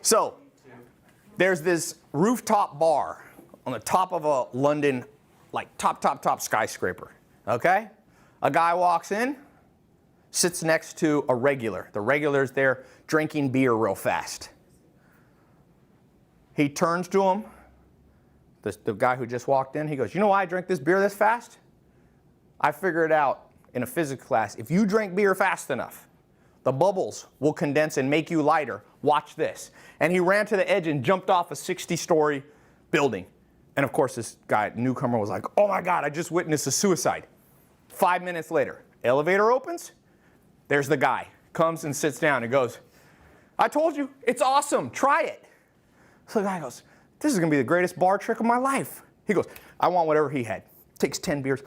So there's this rooftop bar on the top of a London, like top skyscraper, okay? A guy walks in, sits next to a regular. The regular's there drinking beer real fast. He turns to him, the guy who just walked in, he goes, you know why I drink this beer this fast? I figured out in a physics class, if you drink beer fast enough, the bubbles will condense and make you lighter. Watch this. And he ran to the edge and jumped off a 60-story building. And of course, this guy, newcomer, was like, oh my God, I just witnessed a suicide. 5 minutes later, elevator opens. There's the guy. Comes and sits down and goes, I told you, it's awesome. Try it. So the guy goes, this is going to be the greatest bar trick of my life. He goes, I want whatever he had. Takes 10 beers,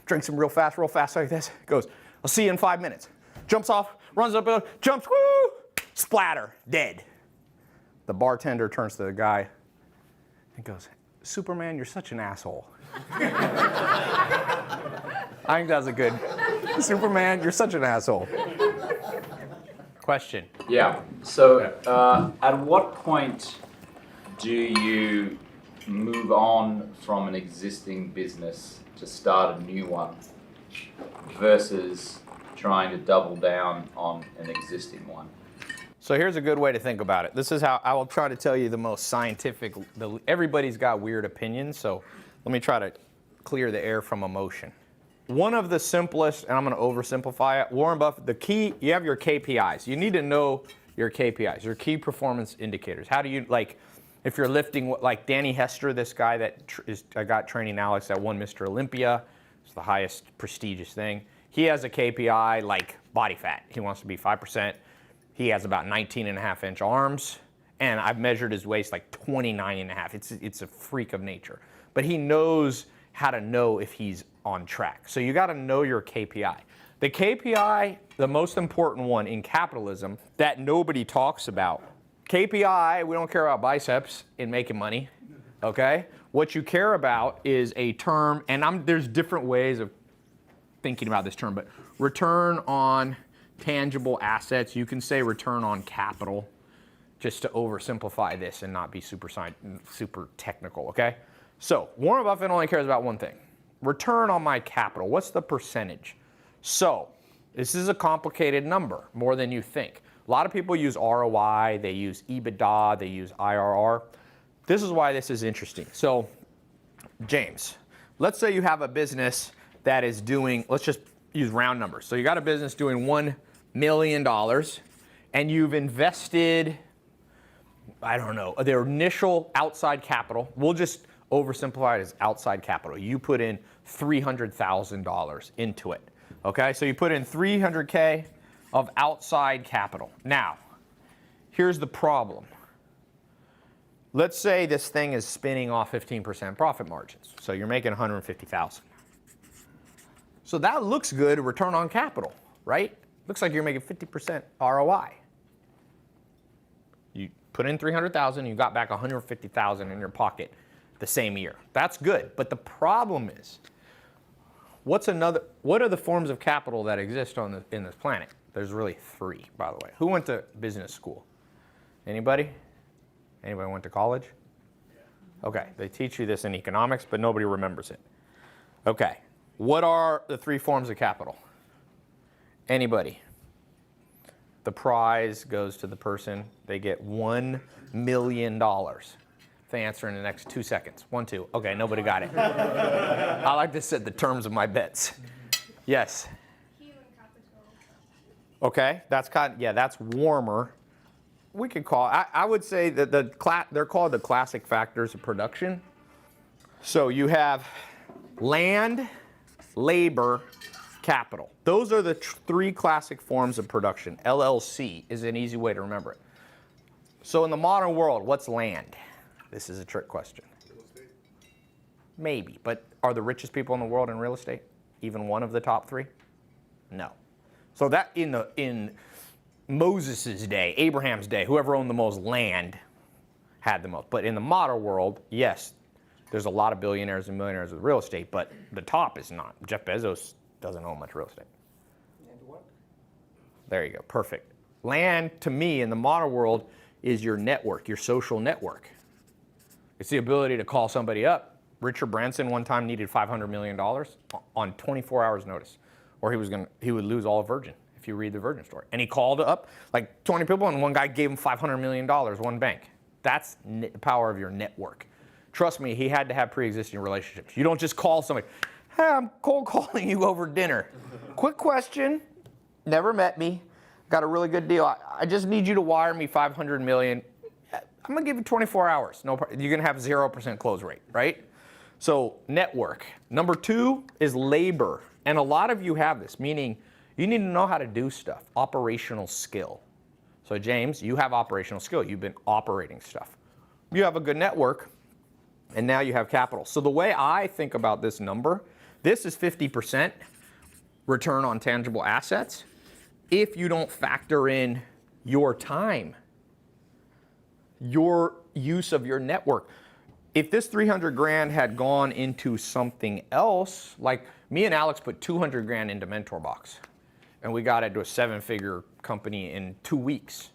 drinks them real fast like this. Goes, I'll see you in 5 minutes. Jumps off, runs up, jumps, woo, splatter, dead. The bartender turns to the guy and goes, Superman, you're such an asshole. I think that's a good, Superman, you're such an asshole. Question. Yeah, so at what point do you move on from an existing business to start a new one versus trying to double down on an existing one? So here's a good way to think about it. This is how I will try to tell you the most scientific, everybody's got weird opinions, so let me try to clear the air from emotion. One of the simplest, and I'm going to oversimplify it, Warren Buffett, the key, you have your KPIs. You need to know your KPIs, your key performance indicators. How do you, like, if you're lifting, like Danny Hester, this guy that I got training Alex that won Mr. Olympia, it's the highest prestigious thing. He has a KPI like body fat. He wants to be 5%. He has about 19.5-inch arms, and I've measured his waist like 29.5. It's a freak of nature. But he knows how to know if he's on track. So you got to know your KPI. The KPI, the most important one in capitalism that nobody talks about. KPI, we don't care about biceps in making money, okay? What you care about is a term, and there's different ways of thinking about this term, but return on tangible assets. You can say return on capital, just to oversimplify this and not be super technical, okay? So Warren Buffett only cares about one thing. Return on my capital. What's the percentage? So this is a complicated number, more than you think. A lot of people use ROI, they use EBITDA, they use IRR. This is why this is interesting. So James, let's say you have a business that is doing, let's just use round numbers. So you got a business doing $1 million and you've invested, I don't know, their initial outside capital. We'll just oversimplify it as outside capital. You put in $300,000 into it. Okay, so you put in $300K of outside capital. Now, here's the problem. Let's say this thing is spinning off 15% profit margins. So you're making $150,000. So that looks good, return on capital, right? Looks like you're making 50% ROI. You put in $300,000, you got back $150,000 in your pocket the same year. That's good, but the problem is, what are the forms of capital that exist in this planet? There's really 3, by the way. Who went to business school? Anybody? Anybody went to college? Okay, they teach you this in economics, but nobody remembers it. Okay, what are the 3 forms of capital? Anybody? The prize goes to the person. They get $1 million. If they answer in the next 2 seconds. 1, 2. Okay, nobody got it. I like to set the terms of my bets. Yes? Human capital. Okay, that's warmer. We could call, I would say that they're called the classic factors of production. So you have land, labor, capital. Those are the 3 classic forms of production. LLC is an easy way to remember it. So in the modern world, what's land? This is a trick question. Real estate. Maybe, but are the richest people in the world in real estate even one of the top 3? No. So that in Moses' day, Abraham's day, whoever owned the most land had the most. But in the modern world, yes, there's a lot of billionaires and millionaires with real estate, but the top is not. Jeff Bezos doesn't own much real estate. And what? There you go, perfect. Land, to me, in the modern world, is your network, your social network. It's the ability to call somebody up. Richard Branson one time needed $500 million on 24 hours notice, or he would lose all of Virgin, if you read the Virgin story. And he called up like 20 people, and one guy gave him $500 million, one bank. That's the power of your network. Trust me, he had to have pre-existing relationships. You don't just call somebody, hey, I'm cold calling you over dinner. Quick question, never met me, got a really good deal. I just need you to wire me $500 million. I'm gonna give you 24 hours. No, you're gonna have 0% close rate, right? So network. Number 2 is labor. And a lot of you have this, meaning you need to know how to do stuff, operational skill. So James, you have operational skill. You've been operating stuff. You have a good network, and now you have capital. So the way I think about this number, this is 50% return on tangible assets if you don't factor in your time, your use of your network. If this 300 grand had gone into something else, like me and Alex put 200 grand into MentorBox, and we got into a 7-figure company in 2 weeks,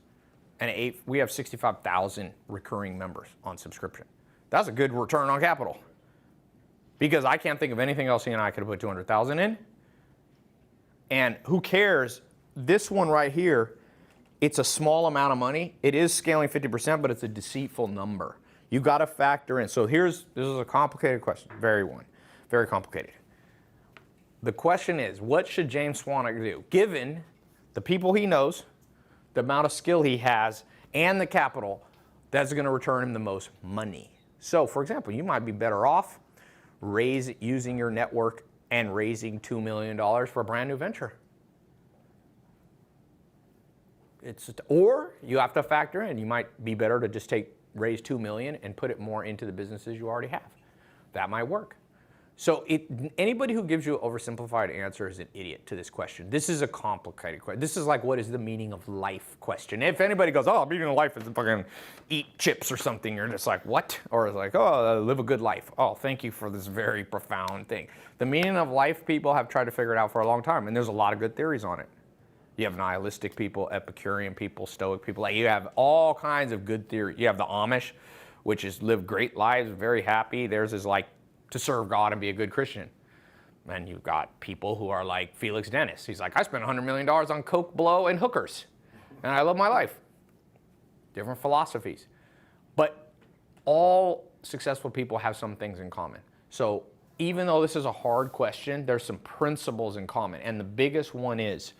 and we have 65,000 recurring members on subscription. That's a good return on capital, because I can't think of anything else he and I could have put 200,000 in. And who cares? This one right here, it's a small amount of money. It is scaling 50%, but it's a deceitful number. You got to factor in. So this is a complicated question, very complicated. The question is, what should James Swanwick do, given the people he knows, the amount of skill he has, and the capital that's going to return him the most money? So, for example, you might be better off using your network and raising $2 million for a brand new venture. Or you have to factor in, you might be better to just raise $2 million and put it more into the businesses you already have. That might work. So anybody who gives you an oversimplified answer is an idiot to this question. This is a complicated question. This is like, what is the meaning of life question. If anybody goes, oh, meaning of life is to fucking eat chips or something, you're just like, what? Or it's like, oh, live a good life. Oh, thank you for this very profound thing. The meaning of life, people have tried to figure it out for a long time, and there's a lot of good theories on it. You have nihilistic people, Epicurean people, Stoic people. Like, you have all kinds of good theory. You have the Amish, which is live great lives, very happy. Theirs is like to serve God and be a good Christian. And you've got people who are like Felix Dennis. He's like, I spent $100 million on coke, blow, and hookers, and I love my life. Different philosophies. But all successful people have some things in common. So even though this is a hard question, there's some principles in common. And the biggest one is,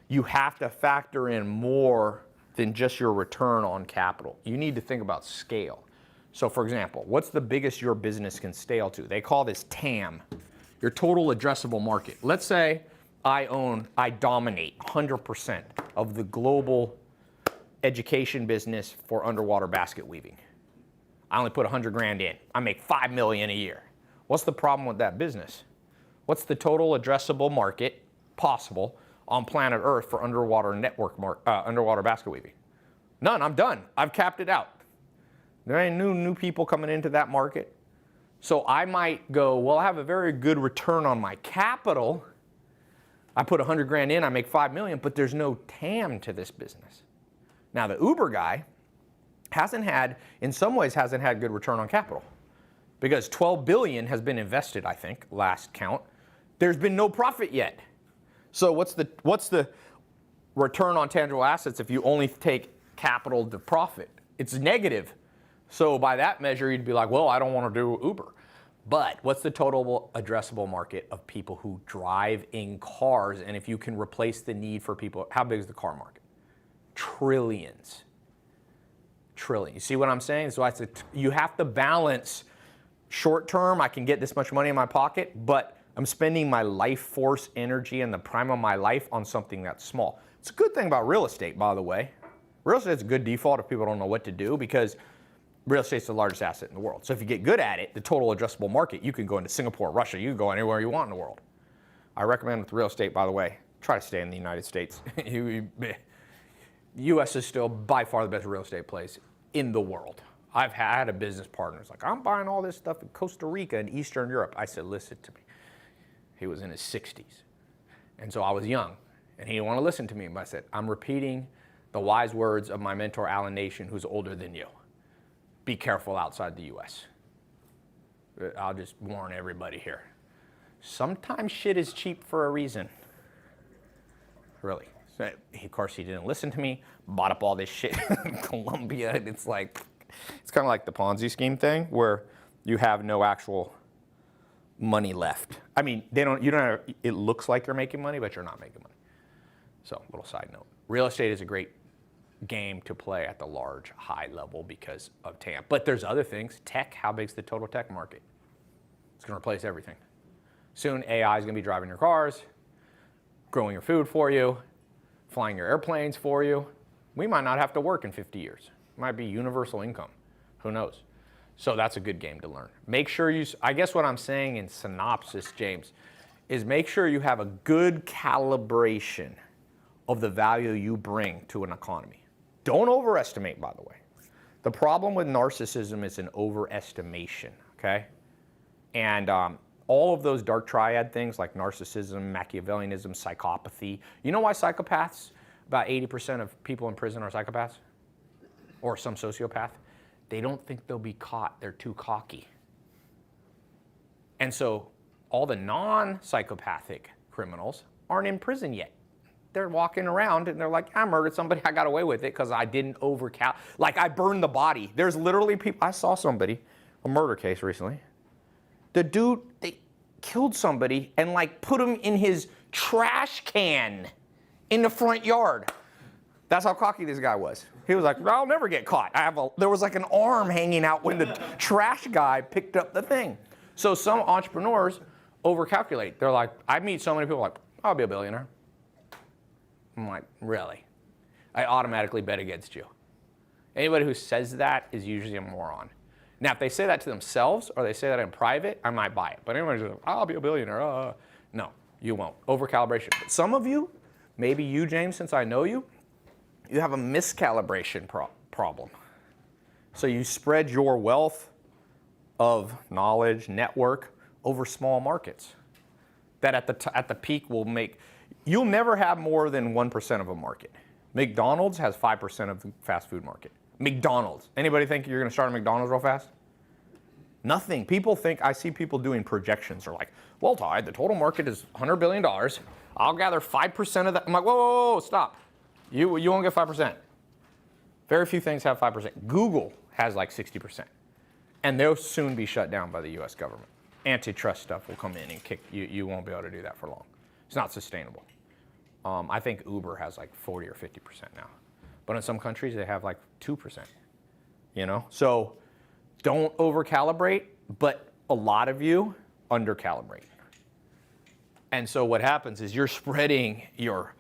you have to factor in more than just your return on capital. You need to think about scale. So for example, what's the biggest your business can scale to? They call this TAM, your total addressable market. Let's say I dominate 100% of the global education business for underwater basket weaving. I only put 100 grand in. I make 5 million a year. What's the problem with that business? What's the total addressable market possible on planet Earth for underwater basket weaving? None. I'm done. I've capped it out. There ain't new people coming into that market. So I might go, well, I have a very good return on my capital. I put 100 grand in, I make 5 million, but there's no TAM to this business. Now the Uber guy in some ways hasn't had good return on capital, because 12 billion has been invested, I think, last count. There's been no profit yet. So what's the return on tangible assets if you only take capital to profit? It's negative. So by that measure, you'd be like, well, I don't want to do Uber. But what's the total addressable market of people who drive in cars? And if you can replace the need for people, how big is the car market? Trillions. Trillions. You see what I'm saying? So you have to balance short term, I can get this much money in my pocket, but I'm spending my life force energy and the prime of my life on something that's small. It's a good thing about real estate, by the way. Real estate's a good default if people don't know what to do, because real estate's the largest asset in the world. So if you get good at it, the total addressable market, you can go into Singapore, Russia, you can go anywhere you want in the world. I recommend with real estate, by the way, try to stay in the United States. US is still by far the best real estate place in the world. I've had a business partner who's like, I'm buying all this stuff in Costa Rica and Eastern Europe. I said, listen to me. He was in his 60s. And so I was young, and he didn't want to listen to me. But I said, I'm repeating The wise words of my mentor, Alan Nation, who's older than you. Be careful outside the US. I'll just warn everybody here. Sometimes shit is cheap for a reason. Really. So, of course, he didn't listen to me, bought up all this shit in Colombia, and it's kind of like the Ponzi scheme thing where you have no actual money left. I mean, it looks like you're making money, but you're not making money. So, little side note. Real estate is a great game to play at the large, high level because of TAM. But there's other things. Tech, how big's the total tech market? It's going to replace everything. Soon, AI is going to be driving your cars, growing your food for you, flying your airplanes for you. We might not have to work in 50 years. It might be universal income. Who knows? So that's a good game to learn. Make sure I guess what I'm saying in synopsis, James, is make sure you have a good calibration of the value you bring to an economy. Don't overestimate, by the way. The problem with narcissism is an overestimation, okay? And all of those dark triad things like narcissism, Machiavellianism, psychopathy. You know why psychopaths, about 80% of people in prison are psychopaths? Or some sociopath? They don't think they'll be caught. They're too cocky. And so all the non-psychopathic criminals aren't in prison yet. They're walking around and they're like, I murdered somebody, I got away with it because I didn't like I burned the body. There's literally people, I saw somebody, a murder case recently. The dude, they killed somebody and like put him in his trash can in the front yard. That's how cocky this guy was. He was like, I'll never get caught. There was like an arm hanging out when the trash guy picked up the thing. So some entrepreneurs overcalculate. They're like, I meet so many people like, I'll be a billionaire. I'm like, really? I automatically bet against you. Anybody who says that is usually a moron. Now, if they say that to themselves or they say that in private, I might buy it. But anybody's like, I'll be a billionaire. No, you won't. Overcalibration. But some of you, maybe you, James, since I know you, you have a miscalibration problem. So you spread your wealth of knowledge, network, over small markets that at the peak will make. You'll never have more than 1% of a market. McDonald's has 5% of the fast food market. McDonald's. Anybody think you're going to start a McDonald's real fast? Nothing. People think, I see people doing projections. They're like, well, Tai, the total market is $100 billion. I'll gather 5% of that. I'm like, whoa, stop. You won't get 5%. Very few things have 5%. Google has like 60%. And they'll soon be shut down by the US government. Antitrust stuff will come in and kick you. You won't be able to do that for long. It's not sustainable. I think Uber has like 40 or 50% now. But in some countries, they have like 2%. So don't overcalibrate, but a lot of you undercalibrate. And so what happens is you're spreading your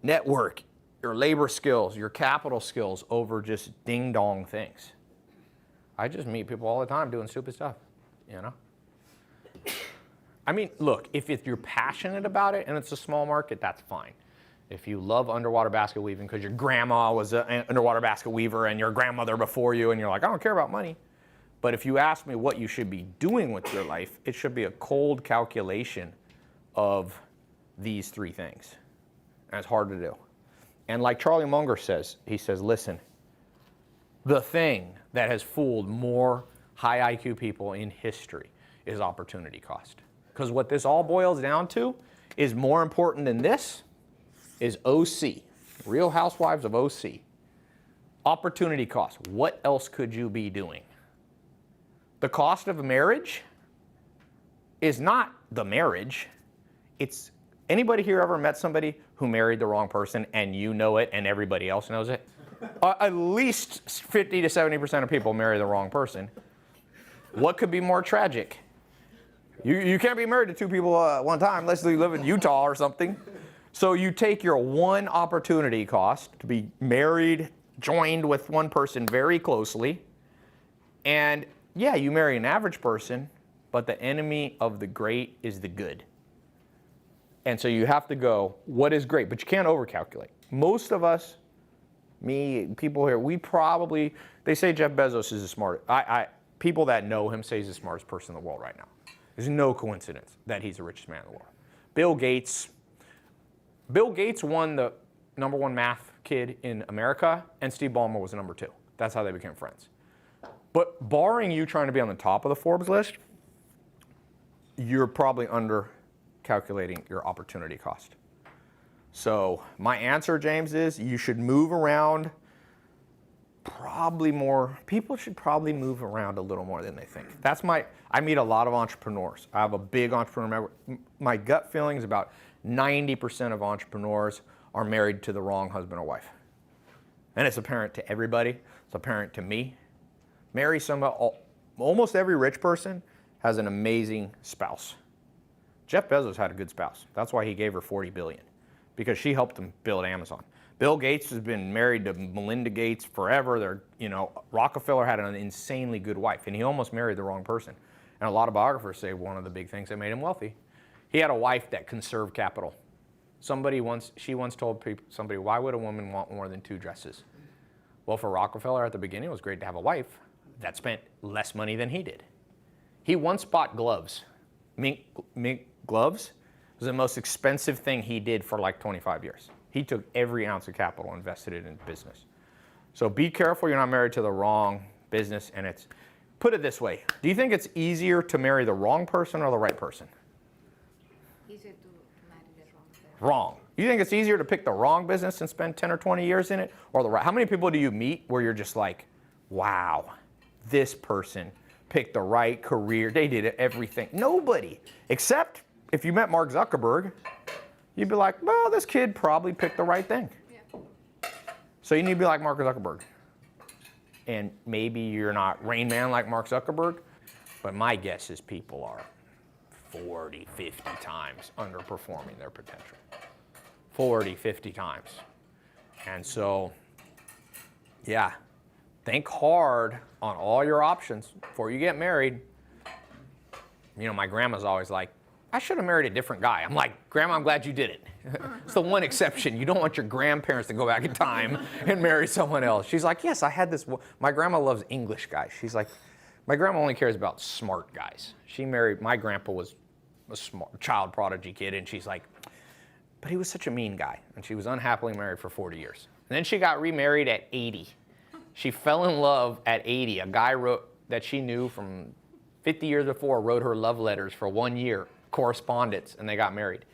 network, your labor skills, your capital skills over just ding-dong things. I just meet people all the time doing stupid stuff, I mean, look, if you're passionate about it and it's a small market, that's fine. If you love underwater basket weaving because your grandma was an underwater basket weaver and your grandmother before you and you're like, I don't care about money. But if you ask me what you should be doing with your life, it should be a cold calculation of these three things. And it's hard to do. And like Charlie Munger says, he says, listen, the thing that has fooled more high IQ people in history is opportunity cost. Because what this all boils down to is more important than this is OC, Real Housewives of OC. Opportunity cost. What else could you be doing? The cost of a marriage is not the marriage. It's anybody here ever met somebody who married the wrong person and you know it and everybody else knows it? At least 50 to 70% of people marry the wrong person. What could be more tragic? You can't be married to two people at one time unless you live in Utah or something. So you take your one opportunity cost to be married, joined with one person very closely, and yeah, you marry an average person, but the enemy of the great is the good. And so you have to go, what is great? But you can't overcalculate. Most of us, me, people here, they say Jeff Bezos is the smartest. People that know him say he's the smartest person in the world right now. There's no coincidence that he's the richest man in the world. Bill Gates won the #1 math kid in America, and Steve Ballmer was number 2. That's how they became friends. But barring you trying to be on the top of the Forbes list, you're probably under calculating your opportunity cost. So my answer, James, is you should move around probably more. People should probably move around a little more than they think. I meet a lot of entrepreneurs. I have a big entrepreneur network. My gut feeling is about 90% of entrepreneurs are married to the wrong husband or wife. And it's apparent to everybody. It's apparent to me. Marry somebody. Almost every rich person has an amazing spouse. Jeff Bezos had a good spouse. That's why he gave her $40 billion, because she helped him build Amazon. Bill Gates has been married to Melinda Gates forever. Rockefeller had an insanely good wife, and he almost married the wrong person. And a lot of biographers say one of the big things that made him wealthy, he had a wife that conserved capital. She once told somebody, why would a woman want more than 2 dresses? Well, for Rockefeller at the beginning, it was great to have a wife that spent less money than he did. He once bought gloves. Mink gloves was the most expensive thing he did for like 25 years. He took every ounce of capital and invested it in business. So be careful you're not married to the wrong business. And put it this way, do you think it's easier to marry the wrong person or the right person? Easier to marry the wrong person. Wrong. You think it's easier to pick the wrong business and spend 10 or 20 years in it, or the right? How many people do you meet where you're just like, wow, this person picked the right career. They did everything. Nobody. Except if you met Mark Zuckerberg, you'd be like, well, this kid probably picked the right thing. Yeah. So you need to be like Mark Zuckerberg. And maybe you're not Rain Man like Mark Zuckerberg, but my guess is people are 40, 50 times underperforming their potential. 40, 50 times. And so, yeah, think hard on all your options before you get married. My grandma's always like, I should have married a different guy. I'm like, Grandma, I'm glad you did it. It's the one exception. You don't want your grandparents to go back in time and marry someone else. She's like, yes, I had this. My grandma loves English guys. She's like, my grandma only cares about smart guys. My grandpa was a smart child prodigy kid, and she's like, but he was such a mean guy. And she was unhappily married for 40 years. And then she got remarried at 80. She fell in love at 80. A guy that she knew from 50 years before wrote her love letters for 1 year, correspondence, and they got married.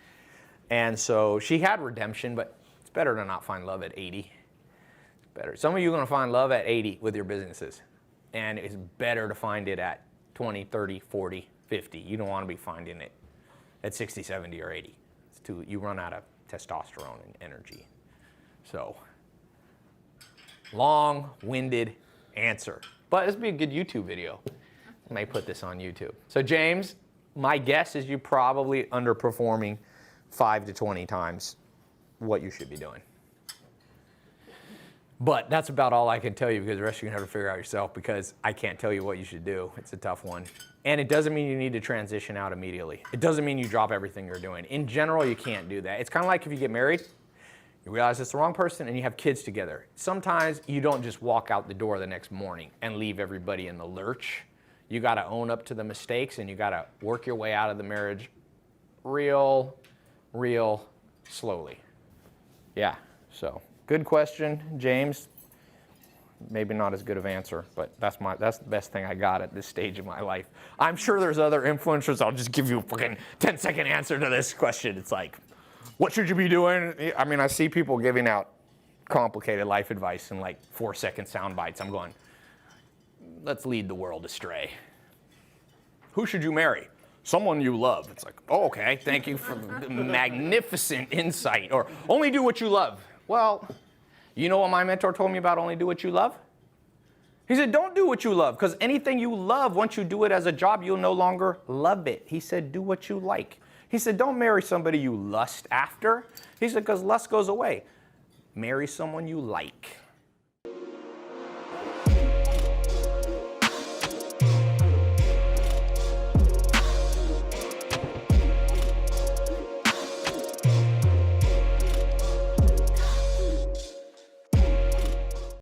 And so she had redemption, but it's better to not find love at 80. It's better. Some of you are going to find love at 80 with your businesses. And it's better to find it at 20, 30, 40, 50. You don't want to be finding it at 60, 70, or 80. You run out of testosterone and energy. So, long-winded answer. But this would be a good YouTube video. I may put this on YouTube. So James, my guess is you're probably underperforming 5 to 20 times what you should be doing. But that's about all I can tell you, because the rest you're going to have to figure out yourself, because I can't tell you what you should do. It's a tough one. And it doesn't mean you need to transition out immediately. It doesn't mean you drop everything you're doing. In general, you can't do that. It's kind of like if you get married, you realize it's the wrong person, and you have kids together. Sometimes you don't just walk out the door the next morning and leave everybody in the lurch. You got to own up to the mistakes, and you got to work your way out of the marriage real slowly. Yeah, so good question, James. Maybe not as good of answer, but that's the best thing I got at this stage of my life. I'm sure there's other influencers. I'll just give you a fucking 10-second answer to this question. It's like, what should you be doing? I mean, I see people giving out complicated life advice in like 4-second sound bites. I'm going, let's lead the world astray. Who should you marry? Someone you love. It's like, oh, okay, thank you for the magnificent insight. Or only do what you love. Well, you know what my mentor told me about only do what you love? He said, don't do what you love, because anything you love, once you do it as a job, you'll no longer love it. He said, do what you like. He said, don't marry somebody you lust after. He said, because lust goes away. Marry someone you like.